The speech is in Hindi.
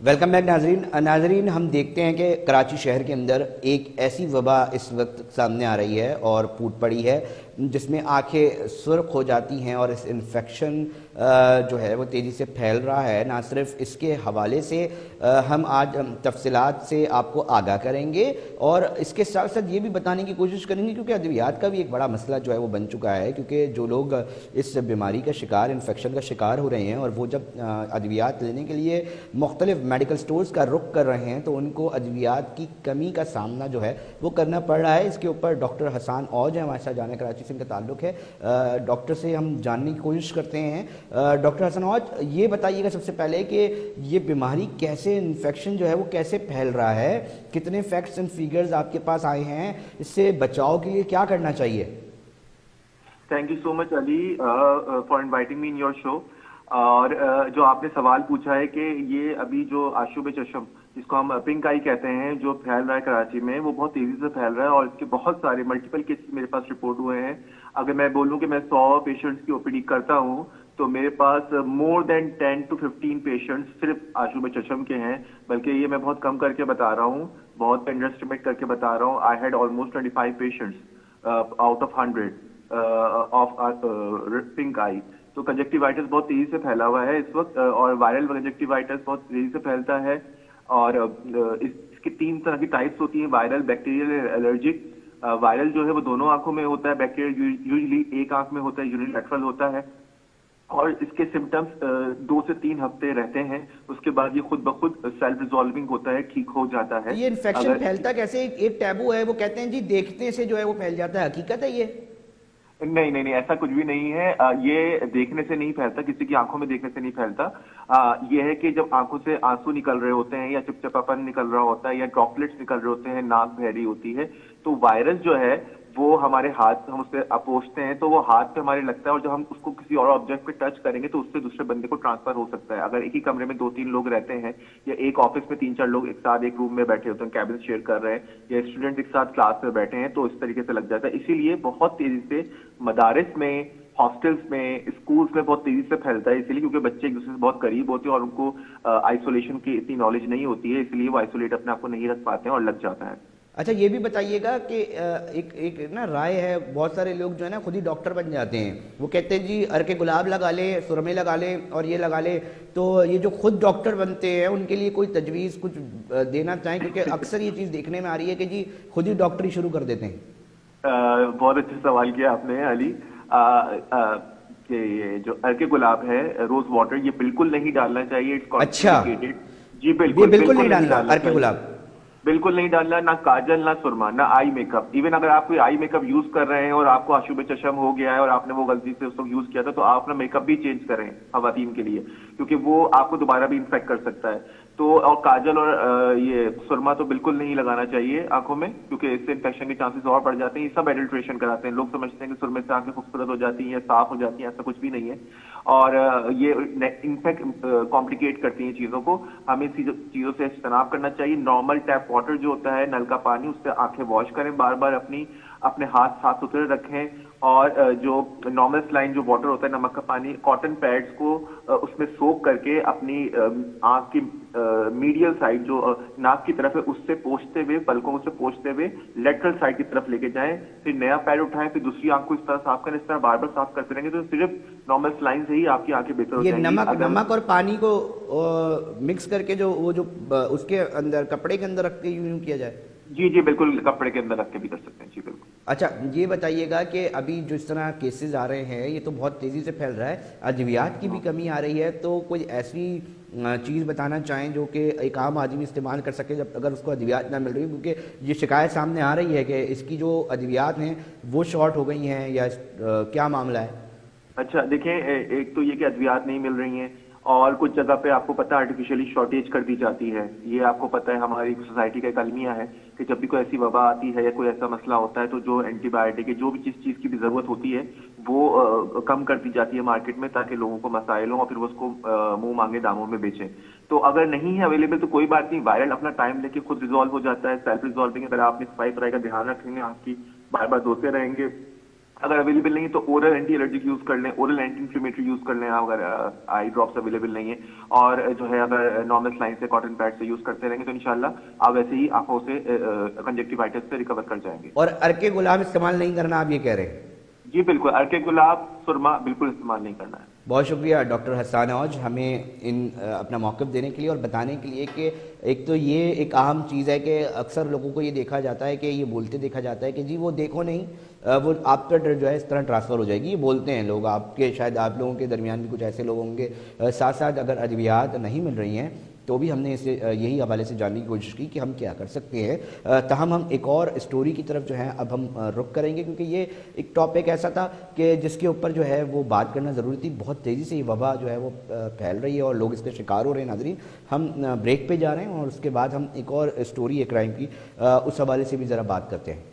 वेलकम बैक नाजरीन। नाजरीन, हम देखते हैं कि कराची शहर के अंदर एक ऐसी वबा इस वक्त सामने आ रही है और फूट पड़ी है जिसमें आंखें सुर्ख हो जाती हैं और इस इन्फेक्शन जो है वो तेज़ी से फैल रहा है। ना सिर्फ इसके हवाले से हम आज तफसीलात से आपको आगाह करेंगे और इसके साथ साथ ये भी बताने की कोशिश करेंगे क्योंकि अद्वियात का भी एक बड़ा मसला जो है वो बन चुका है, क्योंकि जो लोग इस बीमारी का शिकार, इन्फेक्शन का शिकार हो रहे हैं और वो जब अद्वियात लेने के लिए मुख्तलिफ मेडिकल स्टोर्स का रुख कर रहे हैं तो उनको अद्वियात की कमी का सामना जो है वो करना पड़ रहा है। इसके ऊपर डॉक्टर हसन औज है हमारे साथ, जाने कराची से इनका ताल्लुक है। डॉक्टर से हम जानने की कोशिश करते हैं। डॉक्टर हसन औज, ये बताइएगा सबसे पहले कि ये बीमारी कैसे, इन्फेक्शन जो है वो कैसे फैल रहा है, कितने फैक्ट्स एंड फिगर्स आपके पास आए हैं, इससे बचाव के लिए क्या करना चाहिए? Thank you so much Ali for inviting me in your show. और जो आपने सवाल पूछा है कि ये अभी जो आशुब चशम, जिसको हम पिंक आई कहते हैं, जो फैल रहा है कराची में, वो बहुत तेजी से फैल रहा है और इसके बहुत सारे मल्टीपल केसेस मेरे पास रिपोर्ट हुए हैं। अगर मैं बोलूं कि मैं 100 पेशेंट्स की ओपीडी करता हूं तो मेरे पास मोर देन 10 to 15 पेशेंट्स सिर्फ आशुब चशम के हैं। बल्कि ये मैं बहुत कम करके बता रहा हूँ, बहुत अंडर एस्टिमेट करके बता रहा हूँ। I had almost 25 patients out of 100 of pink eye. तो कंजक्टिवाइटिस बहुत तेजी से फैला हुआ है इस वक्त और वायरल कंजक्टिवाइटिस बहुत तेजी से फैलता है। और इसकी 3 तरह की टाइप्स होती हैं, वायरल, बैक्टीरियल, एलर्जिक। वायरल जो है वो दोनों आंखों में होता है, बैक्टीरियल यूजुअली एक आंख में होता है, यूनिलैटरल होता है और इसके सिम्टम्स 2 से 3 हफ्ते रहते हैं। उसके बाद ये खुद ब खुद सेल्फ रिजॉल्विंग होता है, ठीक हो जाता है। ये इन्फेक्शन फैलता कैसे? एक टैबू है, वो कहते हैं जी देखने से जो है वो फैल जाता है, हकीकत है ये? नहीं नहीं नहीं, ऐसा कुछ भी नहीं है। ये देखने से नहीं फैलता, किसी की आंखों में देखने से नहीं फैलता। ये है कि जब आंखों से आंसू निकल रहे होते हैं या चिपचिपापन निकल रहा होता है या ड्रॉपलेट्स निकल रहे होते हैं, नाक बहरी होती है, तो वायरस जो है वो हमारे हाथ, हम उससे पोंछते हैं तो वो हाथ पे हमारे लगता है और जब हम उसको किसी और ऑब्जेक्ट पे टच करेंगे तो उससे दूसरे बंदे को ट्रांसफर हो सकता है। अगर एक ही कमरे में 2-3 लोग रहते हैं या एक ऑफिस में 3-4 लोग एक साथ एक रूम में बैठे होते हैं, कैबिन शेयर कर रहे हैं, या स्टूडेंट एक साथ क्लास में बैठे हैं, तो इस तरीके से लग जाता है। इसीलिए बहुत तेजी से मदारिस में, हॉस्टल्स में, स्कूल्स में बहुत तेजी से फैलता है। इसलिए क्योंकि बच्चे एक दूसरे से बहुत करीब होते हैं और उनको आइसोलेशन की इतनी नॉलेज नहीं होती है, इसलिए वो आइसोलेट अपने आप को नहीं रख पाते हैं और लग जाता है। अच्छा, ये भी बताइएगा कि एक एक ना राय है, बहुत सारे लोग जो है ना खुद ही डॉक्टर बन जाते हैं। वो कहते हैं जी अर्के गुलाब लगा ले, सुरमे लगा ले और ये लगा ले। तो ये जो खुद डॉक्टर बनते हैं उनके लिए कोई तजवीज़ कुछ देना चाहें, क्योंकि अक्सर ये चीज़ देखने में आ रही है कि जी खुद ही डॉक्टरी शुरू कर देते हैं। बहुत अच्छा सवाल किया आपने अली। कि ये जो अर्के गुलाब है, रोज वाटर, ये बिल्कुल नहीं डालना चाहिए। It's contraindicated. जी बिल्कुल बिल्कुल नहीं डालना अर्के गुलाब, बिल्कुल नहीं डालना। ना काजल, ना सुरमा, ना आई मेकअप। इवन अगर आप कोई आई मेकअप यूज कर रहे हैं और आपको आशुब चशम हो गया है और आपने वो गलती से उसको यूज किया था, तो आप अपना मेकअप भी चेंज करें खवातीन के लिए, क्योंकि वो आपको दोबारा भी इन्फेक्ट कर सकता है। तो और काजल और ये सुरमा तो बिल्कुल नहीं लगाना चाहिए आंखों में, क्योंकि इससे इन्फेक्शन के चांसेस और बढ़ जाते हैं। ये सब एडल्ट्रेशन कराते हैं। लोग समझते हैं कि सुरमे से आंखें खूबसूरत हो जाती हैं या साफ हो जाती हैं, ऐसा कुछ भी नहीं है। और ये इनफेक्ट कॉम्प्लिकेट करती हैं चीजों को। हमें चीजों से इज्तनाब करना चाहिए। नॉर्मल टैप वाटर जो होता है, नल का पानी, उससे आंखें वॉश करें बार बार, अपने हाथ साफ सुथरे रखें। और जो नॉर्मल स्लाइन जो वाटर होता है, नमक का पानी, कॉटन पैड्स को उसमें सोक करके अपनी आंख की मीडियल साइड जो नाक की तरफ है उससे पोंछते हुए, पलकों से पोंछते हुए लेटरल साइड की तरफ लेके जाएं। फिर नया पैड उठाएं, फिर दूसरी आंख को इस तरह साफ करें। इस तरह बार बार साफ करते रहेंगे तो सिर्फ नॉर्मल स्लाइन से ही आपकी आंखें बेहतर हो जाएंगी। नमक और पानी को मिक्स करके जो वो जो उसके अंदर कपड़े के अंदर रख के यूं किया जाए? जी जी बिल्कुल, कपड़े के अंदर रख के भी कर सकते हैं। जी बिल्कुल। अच्छा, ये बताइएगा कि अभी जो इस तरह केसेस आ रहे हैं ये तो बहुत तेज़ी से फैल रहा है, अद्वियात की भी कमी आ रही है, तो कोई ऐसी चीज़ बताना चाहें जो कि एक आम आदमी इस्तेमाल कर सके जब अगर उसको अद्वियात ना मिल रही, क्योंकि ये शिकायत सामने आ रही है कि इसकी जो अद्वियात हैं वो शॉर्ट हो गई हैं या क्या मामला है? अच्छा देखिए, एक तो ये कि अद्वियात नहीं मिल रही हैं और कुछ जगह पे आपको पता है आर्टिफिशियली शॉर्टेज कर दी जाती है। ये आपको पता है, हमारी सोसाइटी का एक अलमिया है कि जब भी कोई ऐसी वबा आती है या कोई ऐसा मसला होता है तो जो एंटीबायोटिक, जो भी जिस चीज की भी जरूरत होती है वो कम कर दी जाती है मार्केट में, ताकि लोगों को मसाइल हो और फिर वो उसको मुंह मांगे दामों में बेचें। तो अगर नहीं है अवेलेबल तो कोई बात नहीं, वायरल अपना टाइम लेके खुद रिजॉल्व हो जाता है, सेल्फ रिजॉल्विंग। अगर आपने सफाई सुथराई का ध्यान रखेंगे, आपकी बार बार धोते रहेंगे अगर अवेलेबल नहीं है तो ओरल एंटी एलर्जिक यूज कर लें, ओरल एंटी इन्फ्लेमेटरी यूज कर लें आप, अगर आई ड्रॉप्स अवेलेबल नहीं है। और जो है अगर नॉर्मल स्लाइन से, कॉटन पैड से यूज करते रहेंगे तो इंशाल्लाह आप वैसे ही आंखों से कंजक्टिवाइटिस से रिकवर कर जाएंगे। और अर्के गुलाब इस्तेमाल नहीं करना, आप ये कह रहे हैं? जी बिल्कुल, अर्के गुलाब, सुरमा बिल्कुल इस्तेमाल नहीं करना है। बहुत शुक्रिया डॉक्टर हसन औज हमें अपना मौक़िफ़ देने के लिए और बताने के लिए कि एक तो ये एक अहम चीज़ है कि अक्सर लोगों को ये देखा जाता है कि ये बोलते देखा जाता है कि जी वो देखो नहीं, वो आपका जो है इस तरह ट्रांसफ़र हो जाएगी, ये बोलते हैं लोग। आपके शायद आप लोगों के दरमियान भी कुछ ऐसे लोग होंगे। साथ साथ अगर अद्वियात नहीं मिल रही हैं तो भी हमने इसे यही हवाले से जानने की कोशिश की कि हम क्या कर सकते हैं। ताहम हम एक और स्टोरी की तरफ जो है अब हम रुख करेंगे, क्योंकि ये एक टॉपिक ऐसा था कि जिसके ऊपर जो है वो बात करना ज़रूरी थी। बहुत तेज़ी से ये वबा जो है वो फैल रही है और लोग इसके शिकार हो रहे हैं। नाज़रीन, हम ब्रेक पे जा रहे हैं और उसके बाद हम एक और स्टोरी है क्राइम की, उस हवाले से भी ज़रा बात करते हैं।